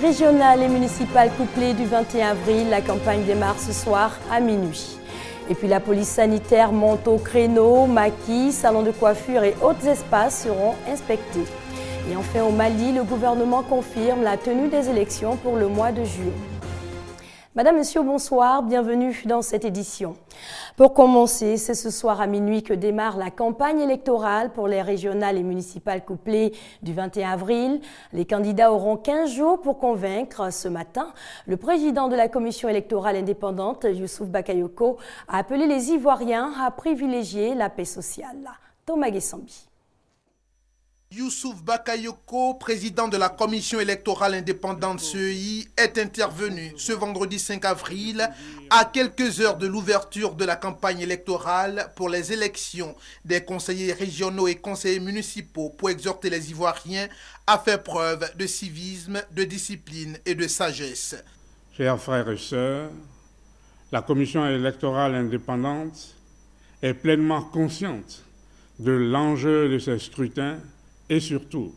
Régionales et municipales couplées du 21 avril, la campagne démarre ce soir à minuit. Et puis la police sanitaire monte au créneau, maquis, salons de coiffure et autres espaces seront inspectés. Et enfin au Mali, le gouvernement confirme la tenue des élections pour le mois de juillet. Madame, Monsieur, bonsoir, bienvenue dans cette édition. Pour commencer, c'est ce soir à minuit que démarre la campagne électorale pour les régionales et municipales couplées du 21 avril. Les candidats auront 15 jours pour convaincre. Ce matin, le président de la commission électorale indépendante, Youssouf Bakayoko, a appelé les Ivoiriens à privilégier la paix sociale. Thomas Guessambi. Youssouf Bakayoko, président de la commission électorale indépendante CEI, est intervenu ce vendredi 5 avril à quelques heures de l'ouverture de la campagne électorale pour les élections des conseillers régionaux et conseillers municipaux pour exhorter les Ivoiriens à faire preuve de civisme, de discipline et de sagesse. Chers frères et sœurs, la commission électorale indépendante est pleinement consciente de l'enjeu de ces scrutins et surtout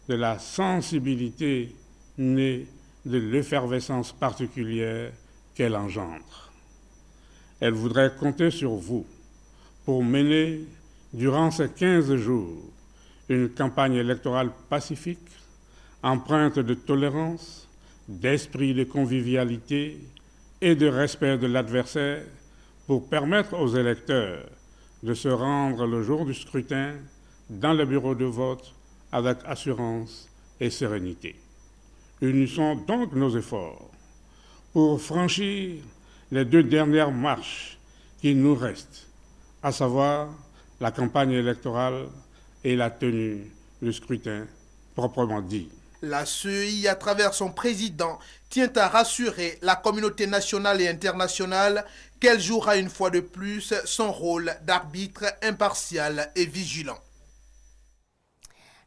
de la sensibilité née de l'effervescence particulière qu'elle engendre. Elle voudrait compter sur vous pour mener, durant ces 15 jours, une campagne électorale pacifique, empreinte de tolérance, d'esprit de convivialité et de respect de l'adversaire pour permettre aux électeurs de se rendre le jour du scrutin dans le bureau de vote avec assurance et sérénité. Unissons donc nos efforts pour franchir les 2 dernières marches qui nous restent, à savoir la campagne électorale et la tenue du scrutin proprement dit. La CEI, à travers son président, tient à rassurer la communauté nationale et internationale qu'elle jouera une fois de plus son rôle d'arbitre impartial et vigilant.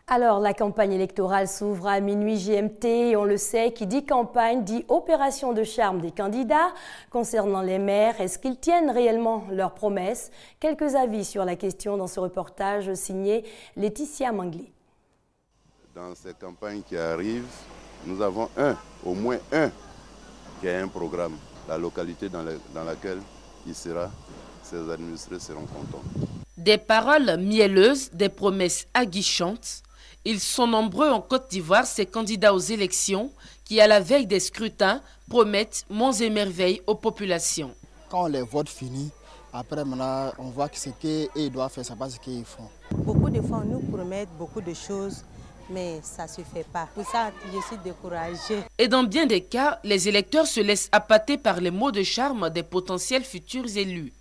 Alors, la campagne électorale s'ouvre à minuit GMT et on le sait, qui dit campagne dit opération de charme des candidats. Concernant les maires, est-ce qu'ils tiennent réellement leurs promesses? Quelques avis sur la question dans ce reportage signé Laetitia Manglé. Dans ces campagnes qui arrivent, nous avons au moins un, qui a un programme, la localité dans laquelle il sera, ses administrés seront contents. Des paroles mielleuses, des promesses aguichantes. Ils sont nombreux en Côte d'Ivoire, ces candidats aux élections qui, à la veille des scrutins, promettent monts et merveilles aux populations. Quand les votes finissent, après maintenant, on voit que ce qu'ils doivent faire, c'est pas ce qu'ils font. Beaucoup de fois, on nous promet beaucoup de choses, mais ça ne se fait pas. Pour ça, je suis découragée. Et dans bien des cas, les électeurs se laissent appâter par les mots de charme des potentiels futurs élus.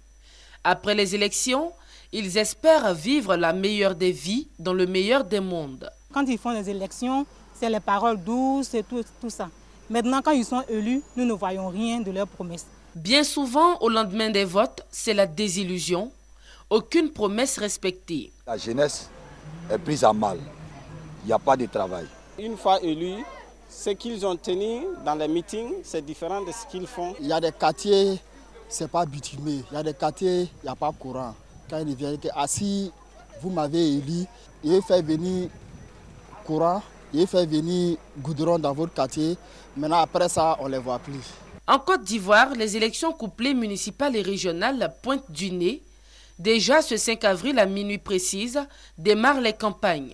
Après les élections, ils espèrent vivre la meilleure des vies dans le meilleur des mondes. Quand ils font les élections, c'est les paroles douces et tout ça. Maintenant, quand ils sont élus, nous ne voyons rien de leurs promesses. Bien souvent, au lendemain des votes, c'est la désillusion. Aucune promesse respectée. La jeunesse est prise à mal. Il n'y a pas de travail. Une fois élus, ce qu'ils ont tenu dans les meetings, c'est différent de ce qu'ils font. Il y a des quartiers, ce n'est pas bitumé. Il y a des quartiers, il n'y a pas courant. Quand ils viennent, si vous m'avez élu, il fait venir courant, il fait venir goudron dans votre quartier. Maintenant, après ça, on ne les voit plus. En Côte d'Ivoire, les élections couplées municipales et régionales pointent du nez. Déjà, ce 5 avril à minuit précise, démarrent les campagnes.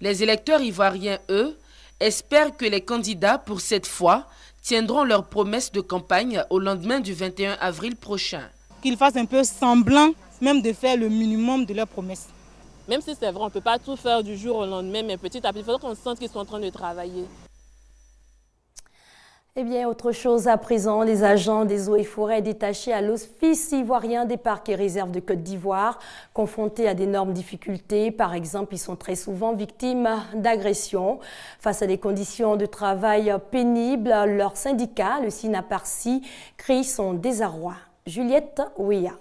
Les électeurs ivoiriens, eux, espèrent que les candidats, pour cette fois, tiendront leurs promesses de campagne au lendemain du 21 avril prochain. Qu'ils fassent un peu semblant, même de faire le minimum de leurs promesses. Même si c'est vrai, on ne peut pas tout faire du jour au lendemain, mais petit à petit, il faut qu'on sente qu'ils sont en train de travailler. Eh bien, autre chose à présent, les agents des eaux et forêts détachés à l'Office ivoirien des parcs et réserves de Côte d'Ivoire, confrontés à d'énormes difficultés. Par exemple, ils sont très souvent victimes d'agressions. Face à des conditions de travail pénibles, leur syndicat, le SINAPARCI, crie son désarroi. Juliette Ouéa.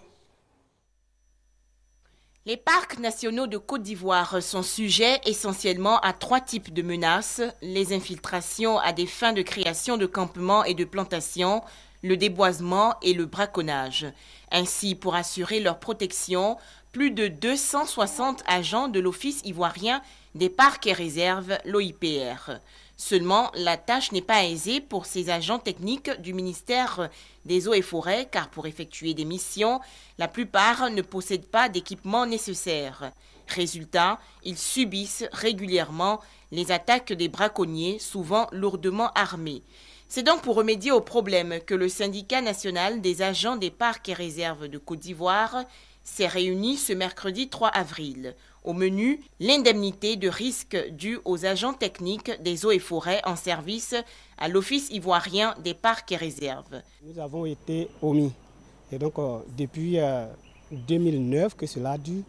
Les parcs nationaux de Côte d'Ivoire sont sujets essentiellement à 3 types de menaces: les infiltrations à des fins de création de campements et de plantations, le déboisement et le braconnage. Ainsi, pour assurer leur protection, plus de 260 agents de l'Office ivoirien des parcs et réserves, l'OIPR, Seulement, la tâche n'est pas aisée pour ces agents techniques du ministère des Eaux et Forêts, car pour effectuer des missions, la plupart ne possèdent pas d'équipement nécessaire. Résultat, ils subissent régulièrement les attaques des braconniers, souvent lourdement armés. C'est donc pour remédier au problème que le syndicat national des agents des parcs et réserves de Côte d'Ivoire s'est réuni ce mercredi 3 avril. Au menu, l'indemnité de risque due aux agents techniques des eaux et forêts en service à l'Office ivoirien des parcs et réserves. Nous avons été omis. Et donc, depuis 2009 que cela dure,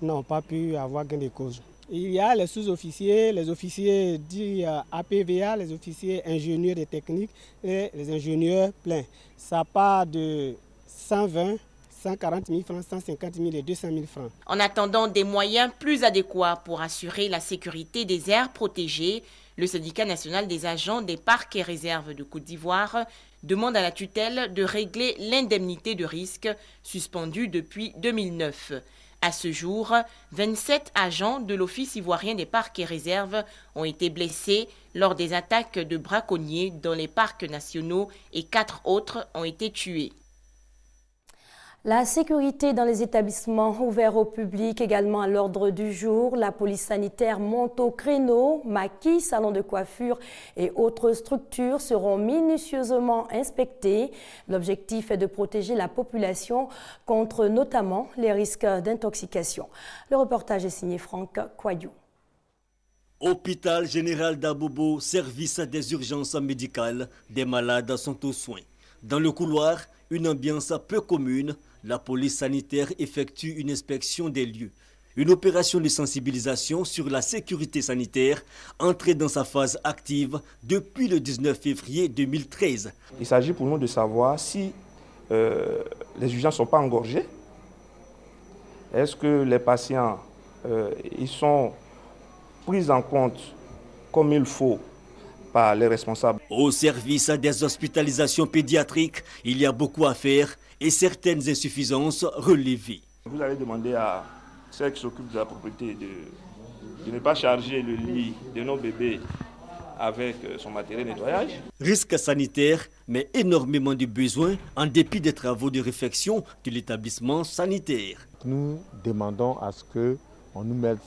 nous n'avons pas pu avoir gain de cause. Il y a les sous-officiers, les officiers dits APVA, les officiers ingénieurs des techniques et les ingénieurs pleins. Ça part de 120 140 000 francs, 150 000 et 200 000 francs. En attendant des moyens plus adéquats pour assurer la sécurité des aires protégées, le syndicat national des agents des parcs et réserves de Côte d'Ivoire demande à la tutelle de régler l'indemnité de risque suspendue depuis 2009. À ce jour, 27 agents de l'Office ivoirien des parcs et réserves ont été blessés lors des attaques de braconniers dans les parcs nationaux et 4 autres ont été tués. La sécurité dans les établissements ouverts au public également à l'ordre du jour. La police sanitaire monte au créneau. Maquis, salons de coiffure et autres structures seront minutieusement inspectées. L'objectif est de protéger la population contre notamment les risques d'intoxication. Le reportage est signé Franck Coyou. Hôpital général d'Abobo, service des urgences médicales, des malades sont aux soins. Dans le couloir, une ambiance peu commune, la police sanitaire effectue une inspection des lieux. Une opération de sensibilisation sur la sécurité sanitaire entrée dans sa phase active depuis le 19 février 2013. Il s'agit pour nous de savoir si les urgences ne sont pas engorgées. Est-ce que les patients ils sont pris en compte comme il faut par les responsables. Au service des hospitalisations pédiatriques, il y a beaucoup à faire et certaines insuffisances relevées. Vous allez demander à ceux qui s'occupent de la propriété de ne pas charger le lit de nos bébés avec son matériel de nettoyage. Risque sanitaire, mais énormément de besoins en dépit des travaux de réfection de l'établissement sanitaire. Nous demandons à ce qu'on nous mette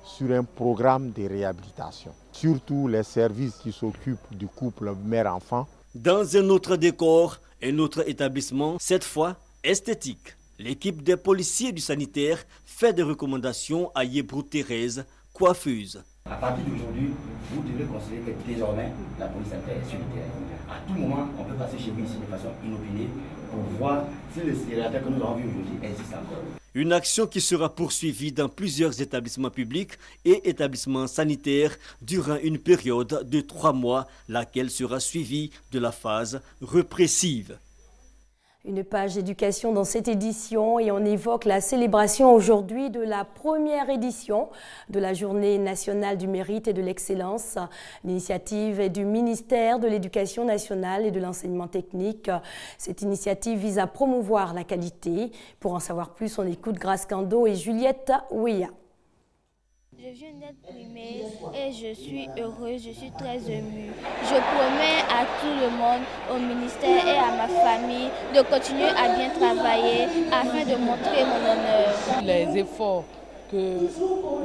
sur un programme de réhabilitation. Surtout les services qui s'occupent du couple mère-enfant. Dans un autre décor, un autre établissement, cette fois esthétique. L'équipe des policiers du sanitaire fait des recommandations à Yebrou Thérèse, coiffeuse. À partir d'aujourd'hui, vous devez considérer que désormais la police sanitaire est sur le terrain. À tout moment, on peut passer chez vous ici de façon inopinée pour voir si le stéréotype que nous avons vu aujourd'hui existe encore. Une action qui sera poursuivie dans plusieurs établissements publics et établissements sanitaires durant une période de 3 mois, laquelle sera suivie de la phase répressive. Une page éducation dans cette édition et on évoque la célébration aujourd'hui de la première édition de la Journée nationale du mérite et de l'excellence. L'initiative est du ministère de l'Éducation nationale et de l'enseignement technique. Cette initiative vise à promouvoir la qualité. Pour en savoir plus, on écoute Grace Kando et Juliette Ouya. Je viens d'être primée et je suis heureuse, je suis très émue. Je promets à tout le monde, au ministère et à ma famille, de continuer à bien travailler afin de montrer mon honneur. Les efforts que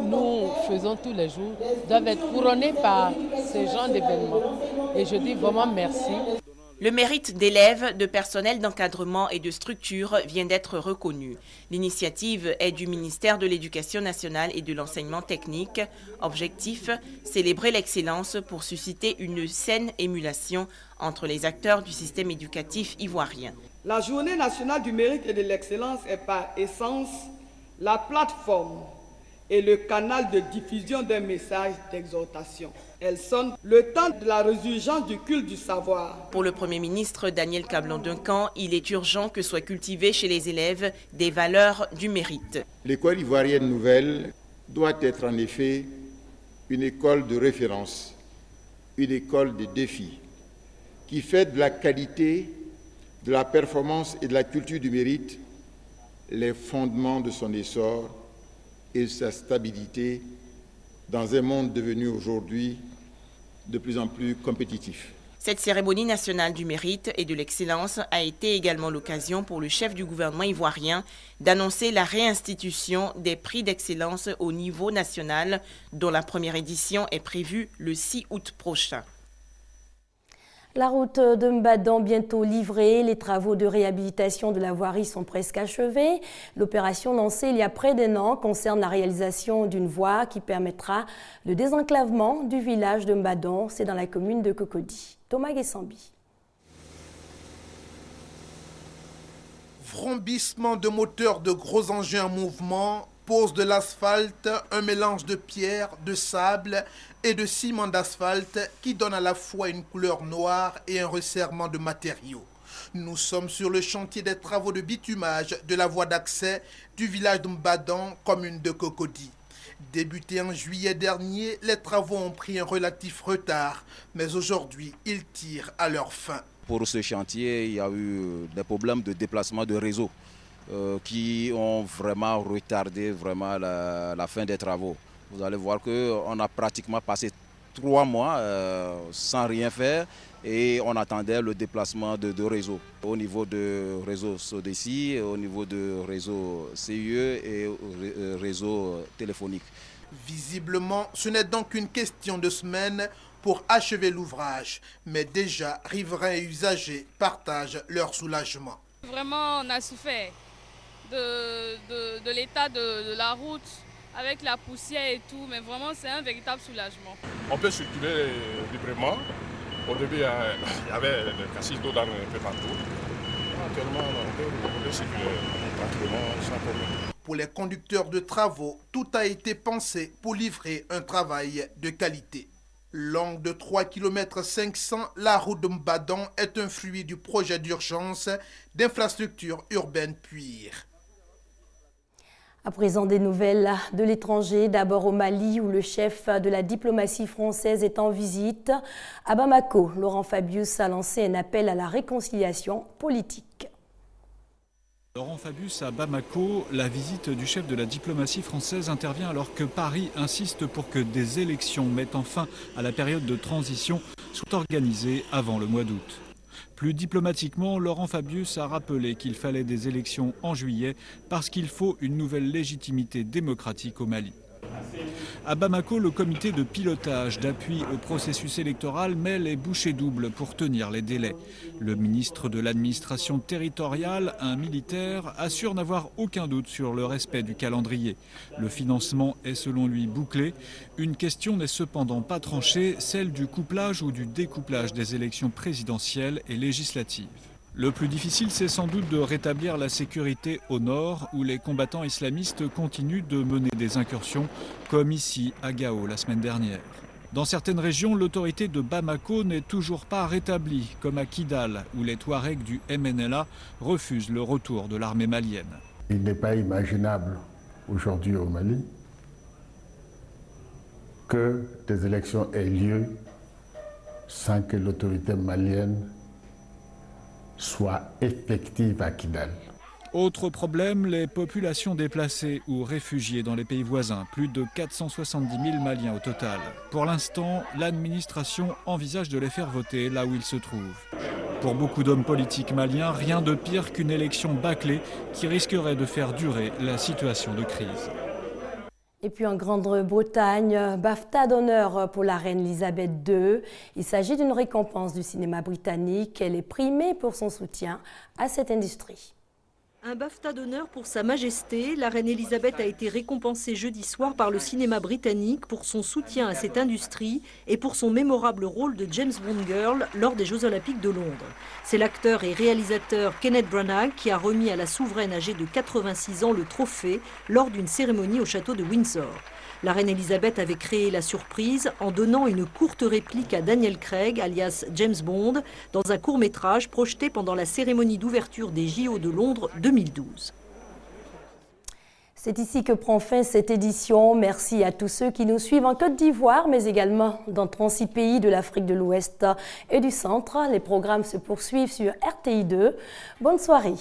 nous faisons tous les jours doivent être couronnés par ce genre d'événements. Et je dis vraiment merci. Le mérite d'élèves, de personnel d'encadrement et de structure vient d'être reconnu. L'initiative est du ministère de l'Éducation nationale et de l'enseignement technique. Objectif, célébrer l'excellence pour susciter une saine émulation entre les acteurs du système éducatif ivoirien. La Journée nationale du mérite et de l'excellence est par essence la plateforme et le canal de diffusion d'un message d'exhortation. Elle sonne le temps de la résurgence du culte du savoir. Pour le Premier ministre Daniel Kablan-Duncan, il est urgent que soient cultivées chez les élèves des valeurs du mérite. L'école ivoirienne nouvelle doit être en effet une école de référence, une école de défi, qui fait de la qualité, de la performance et de la culture du mérite les fondements de son essor et sa stabilité dans un monde devenu aujourd'hui de plus en plus compétitifs. Cette cérémonie nationale du mérite et de l'excellence a été également l'occasion pour le chef du gouvernement ivoirien d'annoncer la réinstitution des prix d'excellence au niveau national, dont la première édition est prévue le 6 août prochain. La route de M'Badan bientôt livrée, les travaux de réhabilitation de la voirie sont presque achevés. L'opération lancée il y a près d'un an concerne la réalisation d'une voie qui permettra le désenclavement du village de M'Badan, c'est dans la commune de Cocody. Thomas Guessambi. Vrombissement de moteurs de gros engins en mouvement, pose de l'asphalte, un mélange de pierre, de sable et de ciment d'asphalte qui donne à la fois une couleur noire et un resserrement de matériaux. Nous sommes sur le chantier des travaux de bitumage de la voie d'accès du village de M'Badan, commune de Cocody. Débutés en juillet dernier, les travaux ont pris un relatif retard, mais aujourd'hui, ils tirent à leur fin. Pour ce chantier, il y a eu des problèmes de déplacement de réseau qui ont vraiment retardé la fin des travaux. Vous allez voir qu'on a pratiquement passé 3 mois sans rien faire et on attendait le déplacement de réseau au niveau de réseau SODECI, au niveau de réseau CIE et réseau téléphonique. Visiblement, ce n'est donc qu'une question de semaines pour achever l'ouvrage, mais déjà riverains et usagers partagent leur soulagement. Vraiment, on a souffert de l'état de la route avec la poussière et tout, mais vraiment c'est un véritable soulagement. On peut circuler librement. Au début, il y avait des cassis d'eau dans un peu partout. Actuellement, on peut circuler tranquillement sans problème. Pour les conducteurs de travaux, tout a été pensé pour livrer un travail de qualité. Longue de 3 km 500, la route de M'Badan est un fruit du projet d'urgence d'infrastructure urbaine PUIR. À présent, des nouvelles de l'étranger, d'abord au Mali où le chef de la diplomatie française est en visite. À Bamako, Laurent Fabius a lancé un appel à la réconciliation politique. Laurent Fabius à Bamako, la visite du chef de la diplomatie française intervient alors que Paris insiste pour que des élections mettant fin à la période de transition soient organisées avant le mois d'août. Plus diplomatiquement, Laurent Fabius a rappelé qu'il fallait des élections en juillet parce qu'il faut une nouvelle légitimité démocratique au Mali. À Bamako, le comité de pilotage d'appui au processus électoral met les bouchées doubles pour tenir les délais. Le ministre de l'administration territoriale, un militaire, assure n'avoir aucun doute sur le respect du calendrier. Le financement est selon lui bouclé. Une question n'est cependant pas tranchée, celle du couplage ou du découplage des élections présidentielles et législatives. Le plus difficile, c'est sans doute de rétablir la sécurité au nord, où les combattants islamistes continuent de mener des incursions, comme ici à Gao la semaine dernière. Dans certaines régions, l'autorité de Bamako n'est toujours pas rétablie, comme à Kidal, où les Touaregs du MNLA refusent le retour de l'armée malienne. Il n'est pas imaginable aujourd'hui au Mali que des élections aient lieu sans que l'autorité malienne soit effective à Kidal. Autre problème, les populations déplacées ou réfugiées dans les pays voisins, plus de 470 000 Maliens au total. Pour l'instant, l'administration envisage de les faire voter là où ils se trouvent. Pour beaucoup d'hommes politiques maliens, rien de pire qu'une élection bâclée qui risquerait de faire durer la situation de crise. Et puis en Grande-Bretagne, BAFTA d'honneur pour la reine Elisabeth II. Il s'agit d'une récompense du cinéma britannique. Elle est primée pour son soutien à cette industrie. Un BAFTA d'honneur pour Sa Majesté. La reine Elisabeth a été récompensée jeudi soir par le cinéma britannique pour son soutien à cette industrie et pour son mémorable rôle de James Bond Girl lors des Jeux Olympiques de Londres. C'est l'acteur et réalisateur Kenneth Branagh qui a remis à la souveraine âgée de 86 ans le trophée lors d'une cérémonie au château de Windsor. La reine Elisabeth avait créé la surprise en donnant une courte réplique à Daniel Craig, alias James Bond, dans un court-métrage projeté pendant la cérémonie d'ouverture des JO de Londres 2012. C'est ici que prend fin cette édition. Merci à tous ceux qui nous suivent en Côte d'Ivoire, mais également dans 36 pays de l'Afrique de l'Ouest et du Centre. Les programmes se poursuivent sur RTI2. Bonne soirée.